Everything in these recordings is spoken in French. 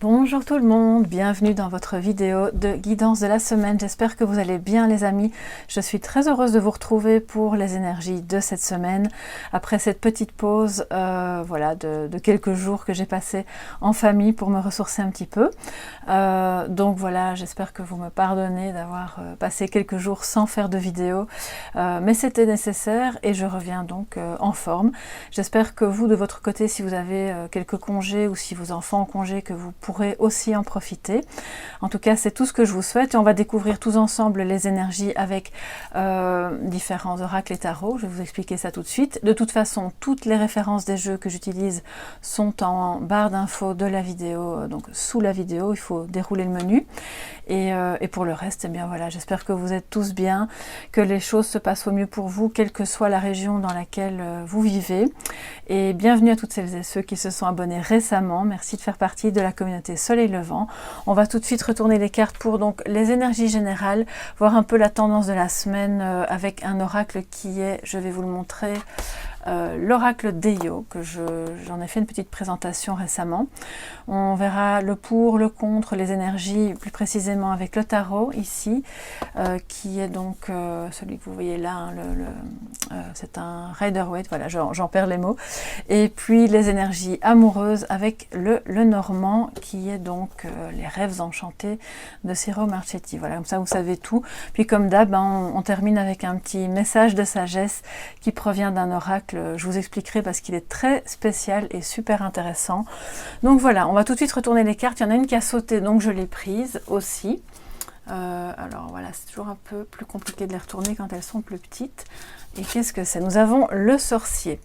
Bonjour tout le monde, bienvenue dans votre vidéo de guidance de la semaine. J'espère que vous allez bien les amis. Je suis très heureuse de vous retrouver pour les énergies de cette semaine. Après cette petite pause de quelques jours que j'ai passé en famille pour me ressourcer un petit peu. Donc voilà, j'espère que vous me pardonnez d'avoir passé quelques jours sans faire de vidéo. Mais c'était nécessaire et je reviens donc en forme. J'espère que vous de votre côté, si vous avez quelques congés ou si vos enfants ont congé, que vous pourrez aussi en profiter. En tout cas, c'est tout ce que je vous souhaite et on va découvrir tous ensemble les énergies avec différents oracles et tarots. Je vais vous expliquer ça tout de suite. De toute façon, toutes les références des jeux que j'utilise sont en barre d'infos de la vidéo, donc sous la vidéo, il faut dérouler le menu. Et pour le reste, eh bien voilà, j'espère que vous êtes tous bien, que les choses se passent au mieux pour vous, quelle que soit la région dans laquelle vous vivez. Et bienvenue à toutes celles et ceux qui se sont abonnés récemment. Merci de faire partie de la communauté Soleil Levant. On va tout de suite retourner les cartes pour donc les énergies générales, voir un peu la tendance de la semaine avec un oracle qui est, je vais vous le montrer, l'oracle d'Eyo, que j'en ai fait une petite présentation récemment. On verra le pour, le contre, les énergies plus précisément avec le tarot ici, qui est donc celui que vous voyez là, hein, c'est un Rider-Waite, voilà, j'en perds les mots. Et puis les énergies amoureuses avec le Normand, qui est donc les rêves enchantés de Ciro Marchetti. Voilà, comme ça vous savez tout. Puis comme d'hab, hein, on termine avec un petit message de sagesse qui provient d'un oracle. Je vous expliquerai parce qu'il est très spécial et super intéressant. Donc voilà, on va tout de suite retourner les cartes. Il y en a une qui a sauté, donc je l'ai prise aussi. Alors voilà, c'est toujours un peu plus compliqué de les retourner quand elles sont plus petites. Et qu'est-ce que c'est? Nous avons le sorcier.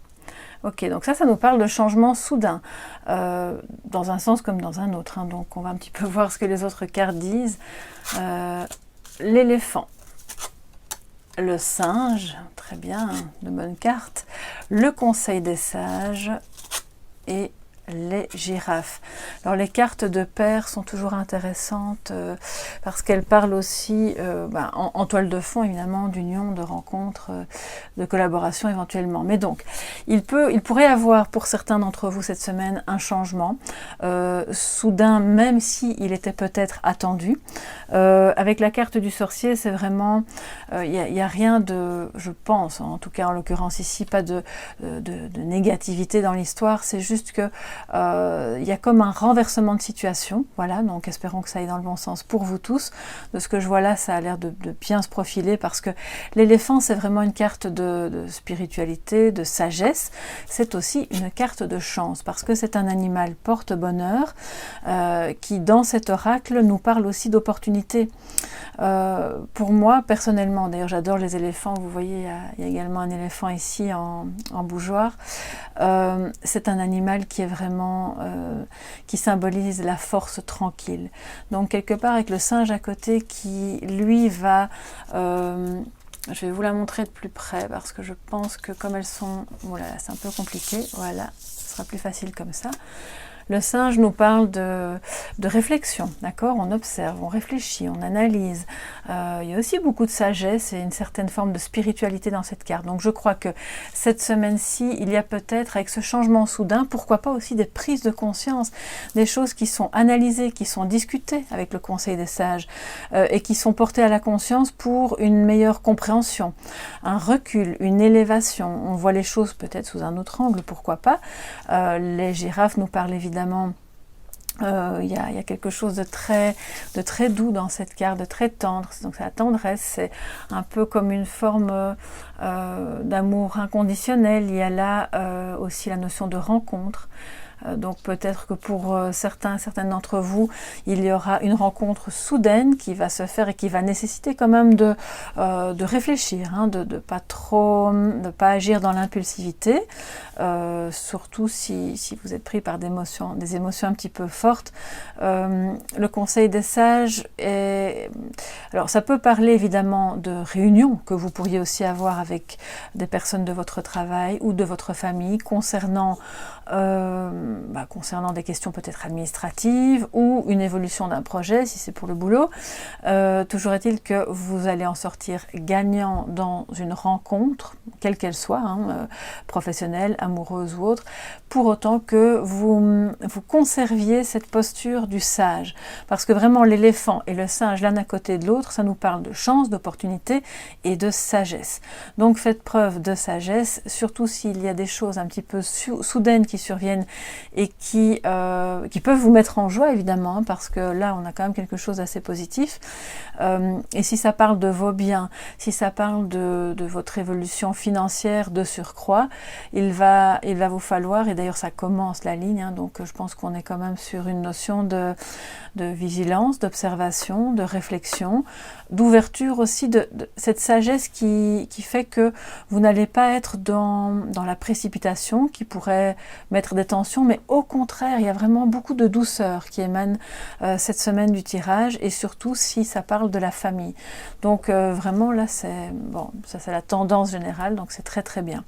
Ok, donc ça nous parle de changement soudain, dans un sens comme dans un autre. Hein. Donc on va un petit peu voir ce que les autres cartes disent. L'éléphant. Le singe, très bien, de bonnes cartes. Le conseil des sages et les girafes. Alors les cartes de pair sont toujours intéressantes parce qu'elles parlent aussi en toile de fond évidemment d'union, de rencontre, de collaboration éventuellement. Mais donc il pourrait y avoir pour certains d'entre vous cette semaine un changement soudain, même si il était peut-être attendu. Avec la carte du sorcier, c'est vraiment il y a rien de, je pense, en tout cas en l'occurrence ici, pas de négativité dans l'histoire. C'est juste que il y a comme un renversement de situation, voilà, donc espérons que ça aille dans le bon sens pour vous tous. De ce que je vois là, ça a l'air de bien se profiler parce que l'éléphant, c'est vraiment une carte de spiritualité, de sagesse. C'est aussi une carte de chance parce que c'est un animal porte-bonheur qui, dans cet oracle, nous parle aussi d'opportunités. Pour moi, personnellement, d'ailleurs j'adore les éléphants, vous voyez, il y a également un éléphant ici en bougeoir. C'est un animal qui est vraiment qui symbolise la force tranquille. Donc quelque part avec le singe à côté qui lui va je vais vous la montrer de plus près parce que je pense que comme elles sont, voilà, c'est un peu compliqué, voilà, ce sera plus facile comme ça. Le singe nous parle de réflexion, d'accord? On observe, on réfléchit, on analyse. Il y a aussi beaucoup de sagesse et une certaine forme de spiritualité dans cette carte. Donc je crois que cette semaine-ci, il y a peut-être, avec ce changement soudain, pourquoi pas aussi des prises de conscience, des choses qui sont analysées, qui sont discutées avec le Conseil des sages et qui sont portées à la conscience pour une meilleure compréhension, un recul, une élévation. On voit les choses peut-être sous un autre angle, pourquoi pas. Les girafes nous parlent évidemment. Il y a quelque chose de très doux dans cette carte, de très tendre. Donc la tendresse, c'est un peu comme une forme d'amour inconditionnel. Il y a là aussi la notion de rencontre. Donc peut-être que pour certaines d'entre vous, il y aura une rencontre soudaine qui va se faire et qui va nécessiter quand même de réfléchir, hein, de pas agir dans l'impulsivité, surtout si vous êtes pris par des émotions un petit peu fortes. Le conseil des sages alors ça peut parler évidemment de réunions que vous pourriez aussi avoir avec des personnes de votre travail ou de votre famille concernant concernant des questions peut-être administratives ou une évolution d'un projet, si c'est pour le boulot. Toujours est-il que vous allez en sortir gagnant dans une rencontre, quelle qu'elle soit, professionnelle, amoureuse ou autre, pour autant que vous conserviez cette posture du sage. Parce que vraiment l'éléphant et le singe l'un à côté de l'autre, ça nous parle de chance, d'opportunité et de sagesse. Donc faites preuve de sagesse, surtout s'il y a des choses un petit peu soudaines qui surviennent et qui peuvent vous mettre en joie évidemment, parce que là on a quand même quelque chose d'assez positif. Et si ça parle de vos biens, si ça parle de votre évolution financière de surcroît, il va vous falloir, et d'ailleurs ça commence la ligne, donc je pense qu'on est quand même sur une notion de vigilance, d'observation, de réflexion, d'ouverture aussi, de cette sagesse qui fait que vous n'allez pas être dans la précipitation qui pourrait mettre des tensions, mais au contraire, il y a vraiment beaucoup de douceur qui émane cette semaine du tirage, et surtout si ça parle de la famille. Donc vraiment là, c'est la tendance générale, donc c'est très très bien.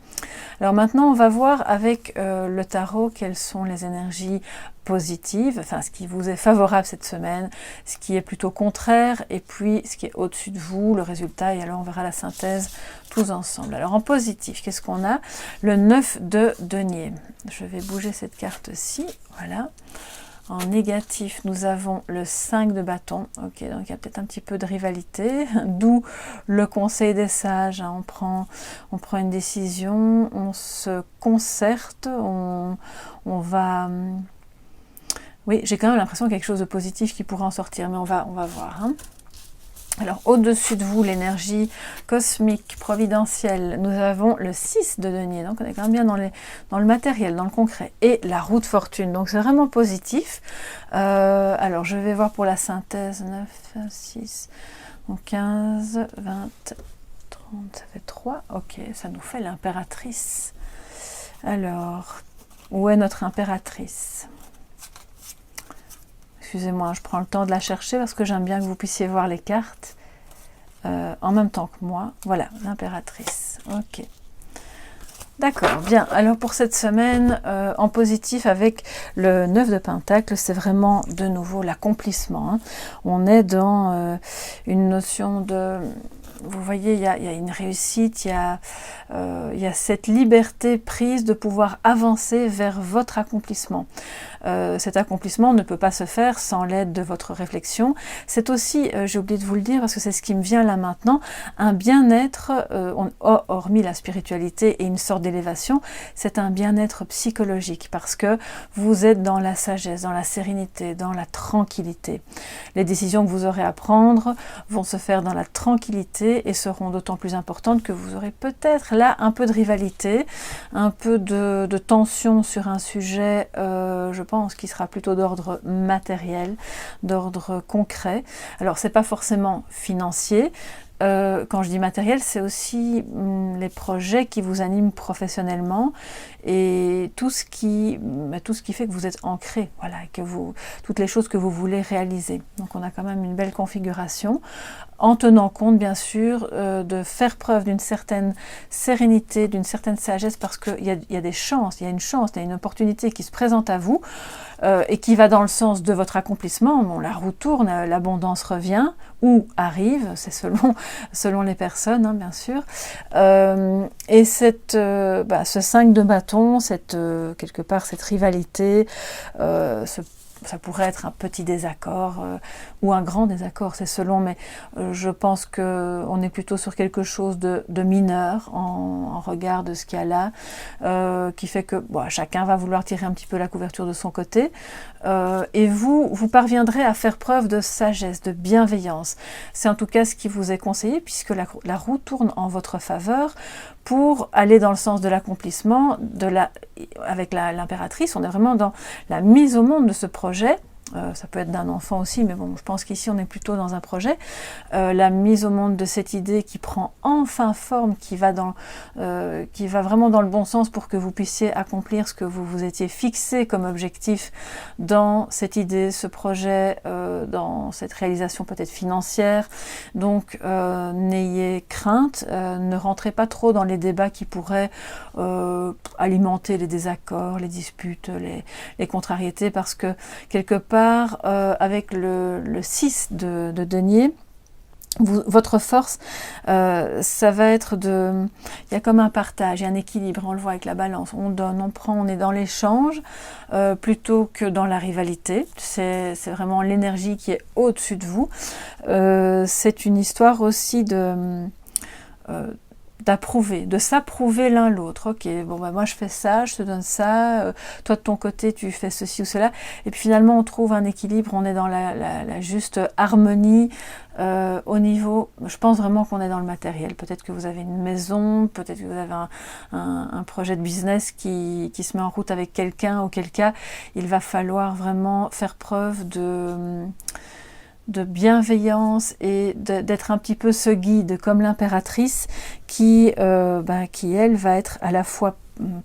Alors maintenant, on va voir avec le tarot quelles sont les énergies positives, enfin ce qui vous est favorable cette semaine, ce qui est plutôt contraire, et puis ce qui est au-dessus de vous, le résultat, et alors on verra la synthèse tous ensemble. Alors en positif, qu'est-ce qu'on a? Le 9 de denier. Je vais bouger cette carte-ci, voilà. En négatif, nous avons le 5 de bâton. Ok, donc il y a peut-être un petit peu de rivalité, d'où le conseil des sages. On prend une décision, on se concerte, on va... Oui, j'ai quand même l'impression qu'il y a quelque chose de positif qui pourrait en sortir, mais on va voir. Alors, au-dessus de vous, l'énergie cosmique, providentielle, nous avons le 6 de denier. Donc, on est quand même bien dans le matériel, dans le concret. Et la roue de fortune. Donc, c'est vraiment positif. Alors, je vais voir pour la synthèse. 9, 6, donc 15, 20, 30, ça fait 3. Ok, ça nous fait l'impératrice. Alors, où est notre impératrice ? Excusez-moi, je prends le temps de la chercher parce que j'aime bien que vous puissiez voir les cartes en même temps que moi. Voilà, l'impératrice. Ok. D'accord, bien. Alors pour cette semaine, en positif avec le 9 de Pentacle, c'est vraiment de nouveau l'accomplissement. On est dans une notion de... Vous voyez, il y a une réussite, il y a cette liberté prise de pouvoir avancer vers votre accomplissement. Cet accomplissement ne peut pas se faire sans l'aide de votre réflexion. C'est aussi, j'ai oublié de vous le dire parce que c'est ce qui me vient là maintenant, un bien-être, hormis la spiritualité et une sorte d'élévation, c'est un bien-être psychologique parce que vous êtes dans la sagesse, dans la sérénité, dans la tranquillité. Les décisions que vous aurez à prendre vont se faire dans la tranquillité et seront d'autant plus importantes que vous aurez peut-être là un peu de rivalité, un peu de tension sur un sujet, je pense, qui sera plutôt d'ordre matériel, d'ordre concret. Alors, c'est pas forcément financier. Quand je dis matériel, c'est aussi les projets qui vous animent professionnellement et tout ce qui fait que vous êtes ancré, voilà, toutes les choses que vous voulez réaliser. Donc on a quand même une belle configuration, en tenant compte bien sûr de faire preuve d'une certaine sérénité, d'une certaine sagesse, parce qu'il y a des chances, il y a une opportunité qui se présente à vous et qui va dans le sens de votre accomplissement. Bon, la roue tourne, l'abondance revient ou arrive, c'est selon les personnes, bien sûr. Et ce 5 de bâton, quelque part cette rivalité, ça pourrait être un petit désaccord ou un grand désaccord, c'est selon, mais je pense qu'on est plutôt sur quelque chose de mineur en regard de ce qu'il y a là, qui fait que chacun va vouloir tirer un petit peu la couverture de son côté, et vous parviendrez à faire preuve de sagesse, de bienveillance. C'est en tout cas ce qui vous est conseillé, puisque la roue tourne en votre faveur pour aller dans le sens de l'accomplissement, avec l'impératrice. On est vraiment dans la mise au monde de ce projet Ça peut être d'un enfant aussi, mais bon, je pense qu'ici on est plutôt dans un projet. La mise au monde de cette idée qui prend enfin forme, qui va vraiment dans le bon sens pour que vous puissiez accomplir ce que vous vous étiez fixé comme objectif dans cette idée, ce projet, dans cette réalisation peut-être financière. Donc n'ayez crainte, ne rentrez pas trop dans les débats qui pourraient alimenter les désaccords, les disputes, les contrariétés, parce que quelque part, avec le 6 de denier, votre force, ça va être il y a comme un partage, il y a un équilibre, on le voit avec la balance, on donne, on prend, on est dans l'échange, plutôt que dans la rivalité. C'est vraiment l'énergie qui est au-dessus de vous. C'est une histoire aussi d'approuver, de s'approuver l'un l'autre. Ok, bon bah moi je fais ça, je te donne ça, toi de ton côté tu fais ceci ou cela, et puis finalement on trouve un équilibre, on est dans la juste harmonie au niveau, je pense vraiment qu'on est dans le matériel. Peut-être que vous avez une maison, peut-être que vous avez un projet de business qui se met en route avec quelqu'un, auquel cas il va falloir vraiment faire preuve de bienveillance et d'être un petit peu ce guide comme l'impératrice qui elle va être à la fois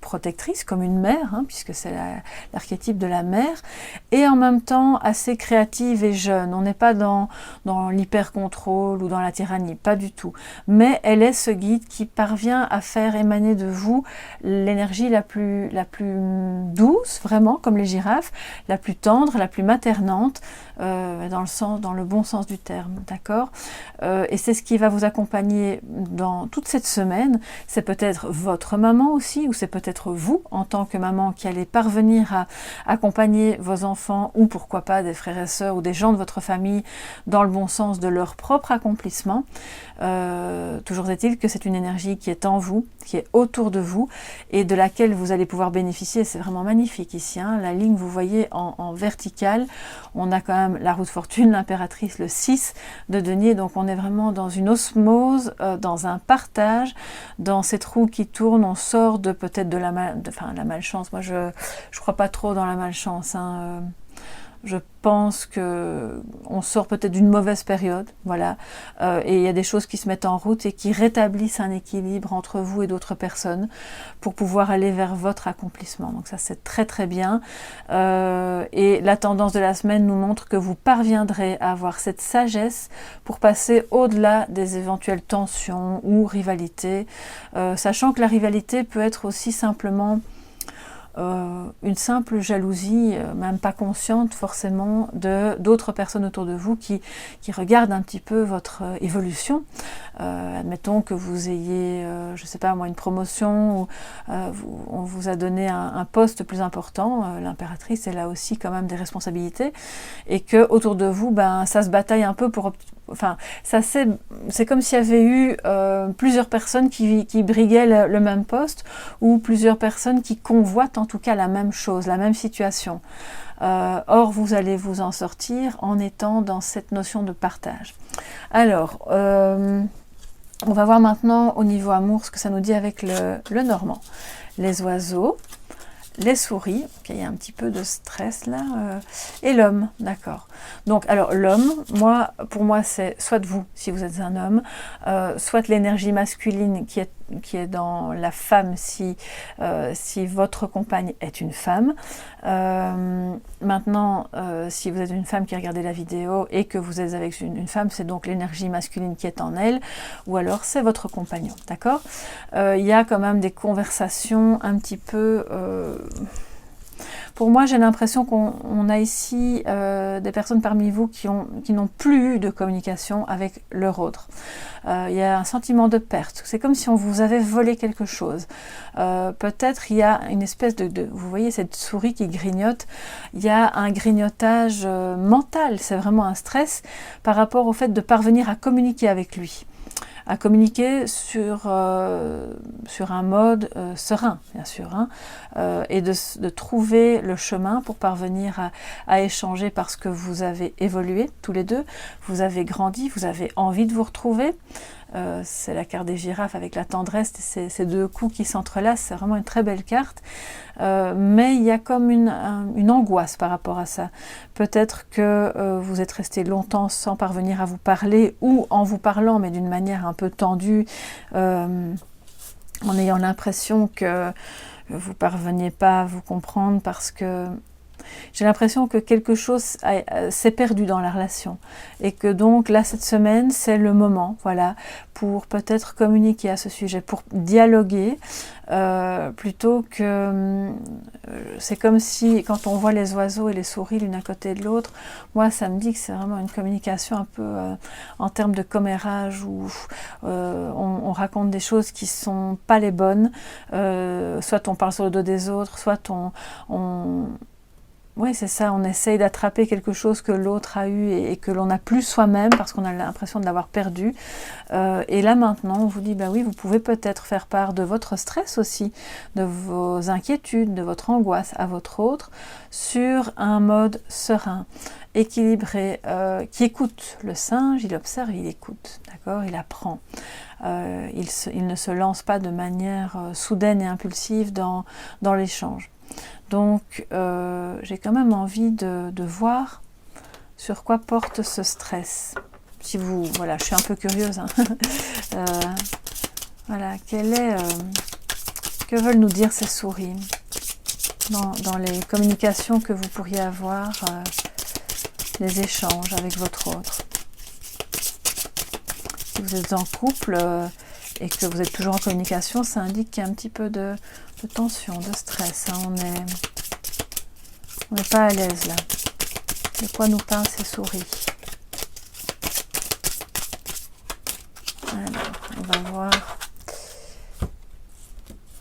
protectrice comme une mère, puisque c'est l'archétype de la mère, et en même temps assez créative et jeune. On n'est pas dans l'hyper-contrôle ou dans la tyrannie, pas du tout. Mais elle est ce guide qui parvient à faire émaner de vous l'énergie la plus douce, vraiment, comme les girafes, la plus tendre, la plus maternante, dans le bon sens du terme, d'accord? Et c'est ce qui va vous accompagner dans toute cette semaine. C'est peut-être votre maman aussi, ou c'est peut-être vous, en tant que maman, qui allez parvenir à accompagner vos enfants, ou pourquoi pas des frères et sœurs, ou des gens de votre famille, dans le bon sens de leur propre accomplissement. Toujours est-il que c'est une énergie qui est en vous, qui est autour de vous, et de laquelle vous allez pouvoir bénéficier. C'est vraiment magnifique ici, la ligne, vous voyez, en verticale, on a quand même la roue de fortune, l'impératrice, le 6 de denier, donc on est vraiment dans une osmose, dans un partage, dans cette roue qui tourne. On sort de peut-être de la malchance. Moi je crois pas trop dans la malchance, je pense que on sort peut-être d'une mauvaise période, voilà, et il y a des choses qui se mettent en route et qui rétablissent un équilibre entre vous et d'autres personnes pour pouvoir aller vers votre accomplissement. Donc ça, c'est très très bien. Et la tendance de la semaine nous montre que vous parviendrez à avoir cette sagesse pour passer au-delà des éventuelles tensions ou rivalités, sachant que la rivalité peut être aussi simplement une simple jalousie, même pas consciente forcément, d'autres personnes autour de vous qui regardent un petit peu votre évolution. Admettons que vous ayez, je sais pas moi, une promotion, ou on vous a donné un poste plus important, l'impératrice, elle a aussi quand même des responsabilités, et que autour de vous, ça se bataille un peu pour... Enfin, c'est comme s'il y avait eu plusieurs personnes qui briguaient le même poste, ou plusieurs personnes qui convoitent en tout cas la même chose, la même situation. Or, vous allez vous en sortir en étant dans cette notion de partage. Alors, on va voir maintenant au niveau amour ce que ça nous dit avec le normand. Les oiseaux, les souris, okay, il y a un petit peu de stress là, et l'homme, d'accord. Donc, alors l'homme, pour moi, c'est soit vous, si vous êtes un homme, soit l'énergie masculine qui est dans la femme, si votre compagne est une femme. Maintenant, si vous êtes une femme qui regardez la vidéo et que vous êtes avec une femme, c'est donc l'énergie masculine qui est en elle, ou alors c'est votre compagnon, d'accord? Il y a quand même des conversations un petit peu... Pour moi, j'ai l'impression qu'on a ici des personnes parmi vous qui n'ont plus eu de communication avec leur autre. Il y a un sentiment de perte. C'est comme si on vous avait volé quelque chose. Peut-être il y a une espèce vous voyez cette souris qui grignote. Il y a un grignotage mental. C'est vraiment un stress par rapport au fait de parvenir à communiquer avec lui. À communiquer sur un mode serein, bien sûr, et de trouver le chemin pour parvenir à échanger, parce que vous avez évolué tous les deux, vous avez grandi, vous avez envie de vous retrouver, c'est la carte des girafes avec la tendresse, ces deux coups qui s'entrelacent, c'est vraiment une très belle carte. Mais il y a comme une angoisse par rapport à ça. Peut-être que vous êtes resté longtemps sans parvenir à vous parler, ou en vous parlant, mais d'une manière un peu tendue, en ayant l'impression que vous ne parveniez pas à vous comprendre parce que j'ai l'impression que quelque chose s'est perdu dans la relation et que donc là cette semaine c'est le moment, voilà, pour peut-être communiquer à ce sujet, pour dialoguer plutôt que c'est comme si quand on voit les oiseaux et les souris l'une à côté de l'autre, moi ça me dit que c'est vraiment une communication un peu en termes de commérage où on raconte des choses qui sont pas les bonnes, soit on parle sur le dos des autres, soit oui, c'est ça, on essaye d'attraper quelque chose que l'autre a eu et que l'on n'a plus soi-même parce qu'on a l'impression de l'avoir perdu. Et là maintenant, on vous dit, bah oui, vous pouvez peut-être faire part de votre stress aussi, de vos inquiétudes, de votre angoisse à votre autre, sur un mode serein, équilibré, qui écoute. Le singe, il observe, il écoute, d'accord, il apprend. Il ne se lance pas de manière soudaine et impulsive dans l'échange. Donc, j'ai quand même envie de voir sur quoi porte ce stress. Si vous, voilà, je suis un peu curieuse. Hein. Voilà, que veulent nous dire ces souris dans les communications que vous pourriez avoir, les échanges avec votre autre. Si vous êtes en couple et que vous êtes toujours en communication, ça indique qu'il y a un petit peu de tension, de stress. Hein. On n'est pas à l'aise là. De quoi nous parlent ces souris? Alors, on va voir.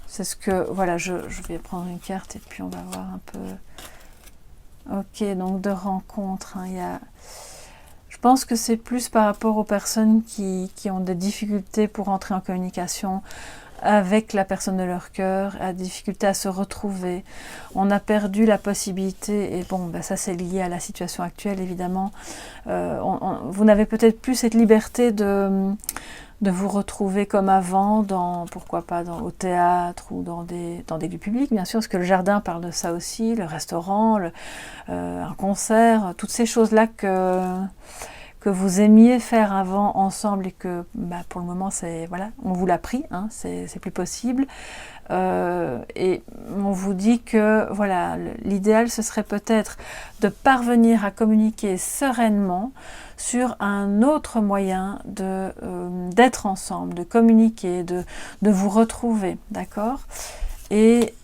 C'est ce que... Voilà, je vais prendre une carte et puis on va voir un peu... Ok, donc de rencontres. Hein, je pense que c'est plus par rapport aux personnes qui ont des difficultés pour entrer en communication avec la personne de leur cœur, la difficulté à se retrouver. On a perdu la possibilité, et bon, ben ça c'est lié à la situation actuelle évidemment, vous n'avez peut-être plus cette liberté de vous retrouver comme avant, pourquoi pas au théâtre ou dans des lieux publics, bien sûr, parce que le jardin parle de ça aussi, le restaurant, un concert, toutes ces choses-là que vous aimiez faire avant ensemble et que bah, pour le moment c'est voilà, on vous l'a pris, hein, c'est plus possible. Et on vous dit que voilà, l'idéal ce serait peut-être de parvenir à communiquer sereinement sur un autre moyen d'être ensemble, de communiquer, de vous retrouver, d'accord? Et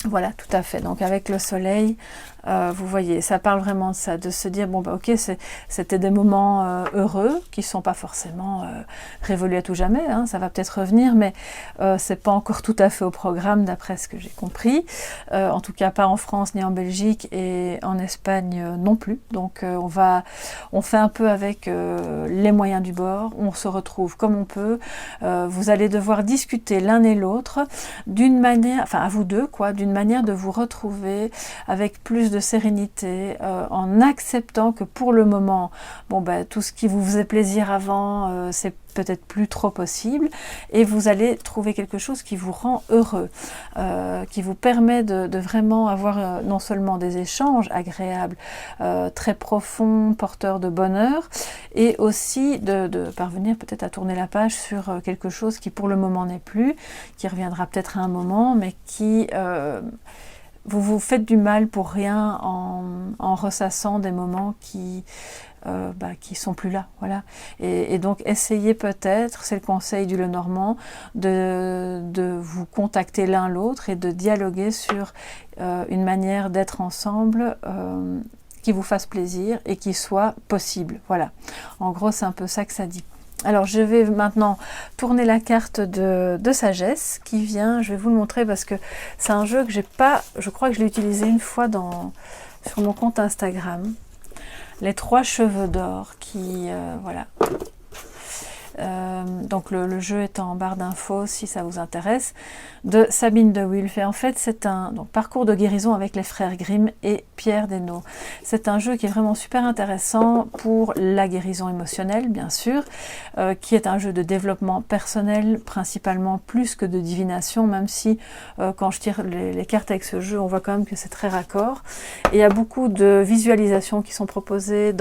voilà, tout à fait. Donc avec le soleil, vous voyez, ça parle vraiment de ça, de se dire, bon bah ok, c'était des moments heureux, qui ne sont pas forcément révolus à tout jamais, hein, ça va peut-être revenir, mais c'est pas encore tout à fait au programme, d'après ce que j'ai compris, en tout cas pas en France, ni en Belgique, et en Espagne non plus, donc on fait un peu avec les moyens du bord, on se retrouve comme on peut, vous allez devoir discuter l'un et l'autre, d'une manière, enfin à vous deux, quoi, d'une manière de vous retrouver avec plus de sérénité, en acceptant que pour le moment, bon ben tout ce qui vous faisait plaisir avant, c'est peut-être plus trop possible, et vous allez trouver quelque chose qui vous rend heureux, qui vous permet de vraiment avoir non seulement des échanges agréables, très profonds, porteurs de bonheur, et aussi de parvenir peut-être à tourner la page sur quelque chose qui pour le moment n'est plus, qui reviendra peut-être à un moment, mais qui... vous vous faites du mal pour rien en ressassant des moments qui sont plus là, voilà. Et donc essayez peut-être, c'est le conseil du Lenormand, de vous contacter l'un l'autre et de dialoguer sur une manière d'être ensemble qui vous fasse plaisir et qui soit possible, voilà. En gros, c'est un peu ça que ça dit. Alors je vais maintenant tourner la carte de sagesse qui vient, je vais vous le montrer parce que c'est un jeu que j'ai pas, je crois que je l'ai utilisé une fois sur mon compte Instagram. Les 3 cheveux d'or qui, voilà. donc le jeu est en barre d'infos si ça vous intéresse, de Sabine de Wulf. Et en fait, c'est un parcours de guérison avec les frères Grimm et Pierre Desnaux. C'est un jeu qui est vraiment super intéressant pour la guérison émotionnelle, bien sûr, qui est un jeu de développement personnel, principalement plus que de divination, même si quand je tire les cartes avec ce jeu, on voit quand même que c'est très raccord. Et il y a beaucoup de visualisations qui sont proposées,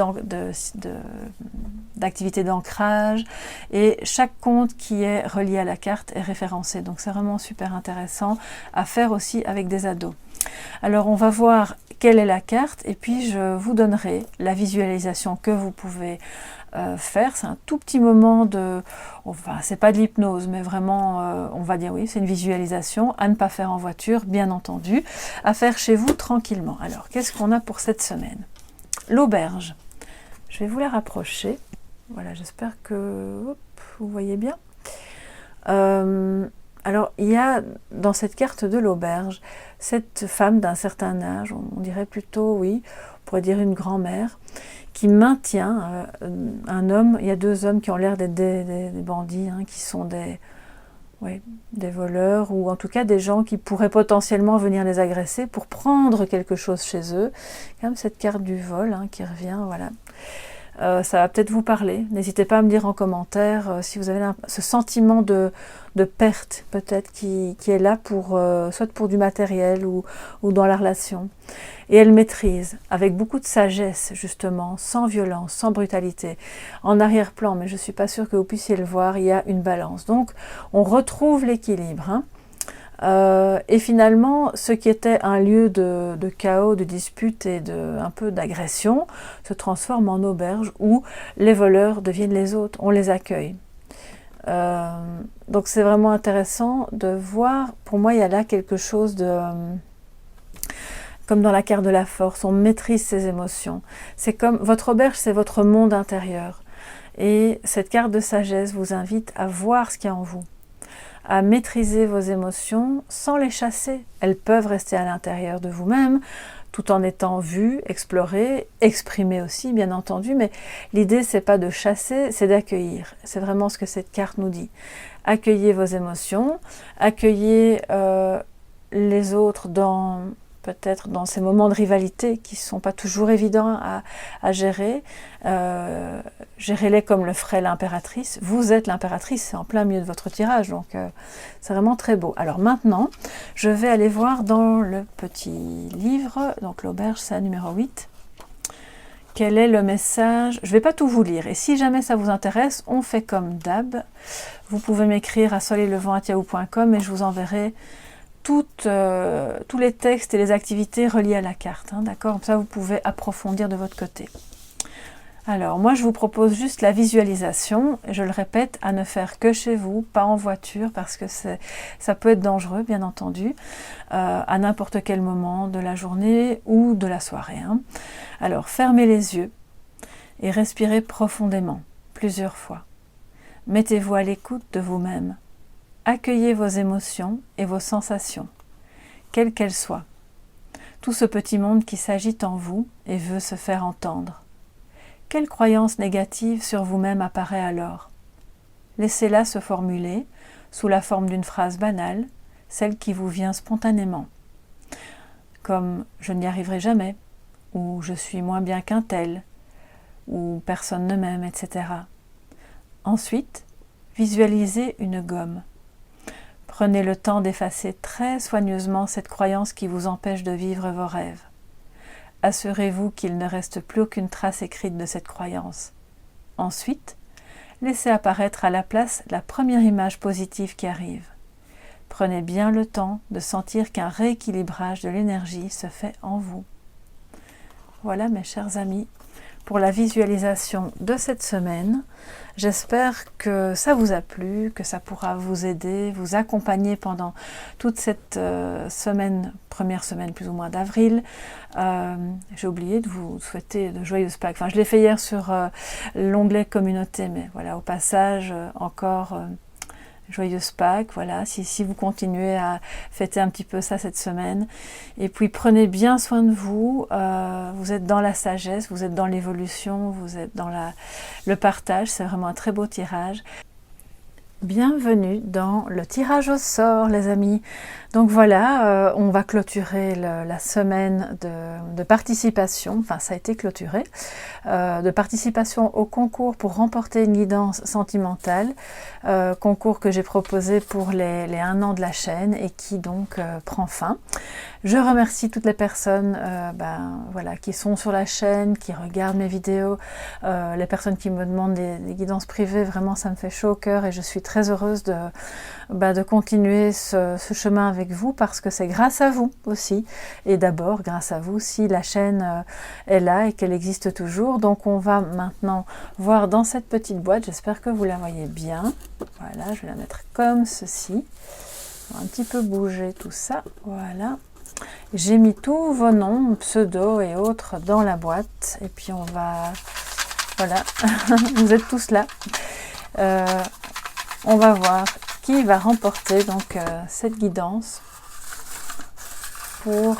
d'activités d'ancrage, et chaque compte qui est relié à la carte est référencé. Donc c'est vraiment super intéressant à faire aussi avec des ados. Alors on va voir quelle est la carte, et puis je vous donnerai la visualisation que vous pouvez faire. C'est un tout petit moment de... Enfin, c'est pas de l'hypnose, mais vraiment, on va dire oui, c'est une visualisation à ne pas faire en voiture, bien entendu, à faire chez vous tranquillement. Alors, qu'est-ce qu'on a pour cette semaine? L'auberge. Je vais vous la rapprocher. Voilà, j'espère que vous voyez bien. Alors, il y a dans cette carte de l'auberge, cette femme d'un certain âge, on dirait plutôt, oui, on pourrait dire une grand-mère, qui maintient un homme. Il y a deux hommes qui ont l'air d'être des bandits, hein, qui sont des voleurs, ou en tout cas des gens qui pourraient potentiellement venir les agresser pour prendre quelque chose chez eux. Comme cette carte du vol, hein, qui revient, voilà. Ça va peut-être vous parler. N'hésitez pas à me dire en commentaire si vous avez ce sentiment de perte peut-être qui est là pour soit pour du matériel ou dans la relation. Et elle maîtrise avec beaucoup de sagesse, justement, sans violence, sans brutalité. En arrière-plan, mais je ne suis pas sûre que vous puissiez le voir, il y a une balance. Donc on retrouve l'équilibre, hein. Et finalement, ce qui était un lieu de chaos, de dispute et un peu d'agression se transforme en auberge où les voleurs deviennent les autres, on les accueille. Donc c'est vraiment intéressant de voir, pour moi il y a là quelque chose de... comme dans la carte de la force, on maîtrise ses émotions. C'est comme, votre auberge, c'est votre monde intérieur. Et cette carte de sagesse vous invite à voir ce qu'il y a en vous, à maîtriser vos émotions sans les chasser. Elles peuvent rester à l'intérieur de vous-même, tout en étant vues, explorées, exprimées aussi, bien entendu, mais l'idée, c'est pas de chasser, c'est d'accueillir. C'est vraiment ce que cette carte nous dit. Accueillez vos émotions, accueillez les autres peut-être dans ces moments de rivalité qui ne sont pas toujours évidents à gérer. Gérez-les comme le ferait l'impératrice. Vous êtes l'impératrice, c'est en plein milieu de votre tirage, donc c'est vraiment très beau. Alors maintenant, je vais aller voir dans le petit livre, donc l'auberge, c'est la numéro 8. Quel est le message? Je ne vais pas tout vous lire, et si jamais ça vous intéresse, on fait comme d'hab. Vous pouvez m'écrire à soleillevent@yahoo.com et je vous enverrai tous les textes et les activités reliées à la carte, hein, d'accord? Comme ça, vous pouvez approfondir de votre côté. Alors, moi, je vous propose juste la visualisation, et je le répète, à ne faire que chez vous, pas en voiture, parce que ça peut être dangereux, bien entendu, à n'importe quel moment de la journée ou de la soirée, hein. Alors, fermez les yeux et respirez profondément, plusieurs fois. Mettez-vous à l'écoute de vous-même. Accueillez vos émotions et vos sensations, quelles qu'elles soient. Tout ce petit monde qui s'agite en vous et veut se faire entendre. Quelle croyance négative sur vous-même apparaît alors? Laissez-la se formuler sous la forme d'une phrase banale, celle qui vous vient spontanément, comme « je n'y arriverai jamais » ou « je suis moins bien qu'un tel » ou « personne ne m'aime », etc. Ensuite, visualisez une gomme. Prenez le temps d'effacer très soigneusement cette croyance qui vous empêche de vivre vos rêves. Assurez-vous qu'il ne reste plus aucune trace écrite de cette croyance. Ensuite, laissez apparaître à la place la première image positive qui arrive. Prenez bien le temps de sentir qu'un rééquilibrage de l'énergie se fait en vous. Voilà, mes chers amis, pour la visualisation de cette semaine. J'espère que ça vous a plu, que ça pourra vous aider, vous accompagner pendant toute cette première semaine plus ou moins d'avril. J'ai oublié de vous souhaiter de joyeuses Pâques. Enfin, je l'ai fait hier sur l'onglet communauté, mais voilà, au passage, encore joyeuses Pâques, voilà, si vous continuez à fêter un petit peu ça cette semaine. Et puis prenez bien soin de vous, vous êtes dans la sagesse, vous êtes dans l'évolution, vous êtes dans le partage, c'est vraiment un très beau tirage. Bienvenue dans le tirage au sort, les amis. Donc voilà, on va clôturer la semaine de participation, enfin ça a été clôturé, de participation au concours pour remporter une guidance sentimentale, concours que j'ai proposé pour les 1 an de la chaîne et qui donc prend fin. Je remercie toutes les personnes voilà, qui sont sur la chaîne, qui regardent mes vidéos, les personnes qui me demandent des guidances privées, vraiment ça me fait chaud au cœur et je suis très heureuse de continuer ce chemin avec vous parce que c'est grâce à vous aussi et d'abord grâce à vous si la chaîne est là et qu'elle existe toujours. Donc on va maintenant voir dans cette petite boîte, j'espère que vous la voyez bien. Voilà, je vais la mettre comme ceci. On va un petit peu bouger tout ça, voilà. J'ai mis tous vos noms, pseudo et autres dans la boîte et puis on va, voilà, vous êtes tous là. On va voir qui va remporter donc cette guidance pour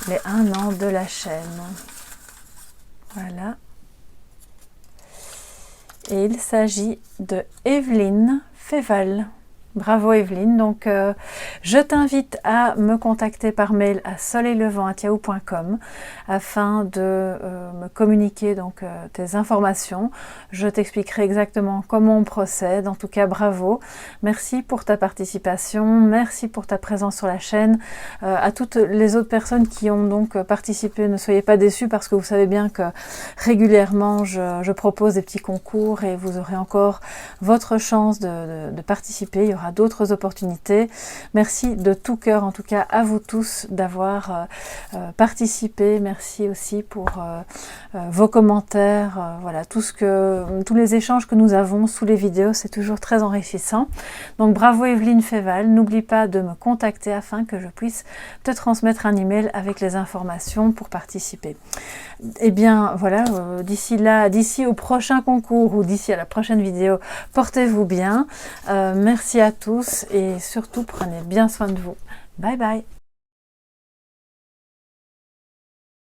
les 1 an de la chaîne. Voilà. Et il s'agit de Evelyne Féval. Bravo Evelyne, donc je t'invite à me contacter par mail à soleillevent@yahoo.com afin de me communiquer donc tes informations. Je t'expliquerai exactement comment on procède. En tout cas, bravo. Merci pour ta participation, merci pour ta présence sur la chaîne. À toutes les autres personnes qui ont donc participé, ne soyez pas déçus parce que vous savez bien que régulièrement je propose des petits concours et vous aurez encore votre chance de participer. Il y aura d'autres opportunités. Merci de tout cœur en tout cas à vous tous d'avoir participé. Merci aussi pour vos commentaires, voilà, tous les échanges que nous avons sous les vidéos, c'est toujours très enrichissant. Donc bravo Evelyne Féval, n'oublie pas de me contacter afin que je puisse te transmettre un email avec les informations pour participer. Et bien voilà, d'ici au prochain concours ou d'ici à la prochaine vidéo, portez-vous bien. Merci à tous et surtout prenez bien soin de vous. Bye bye.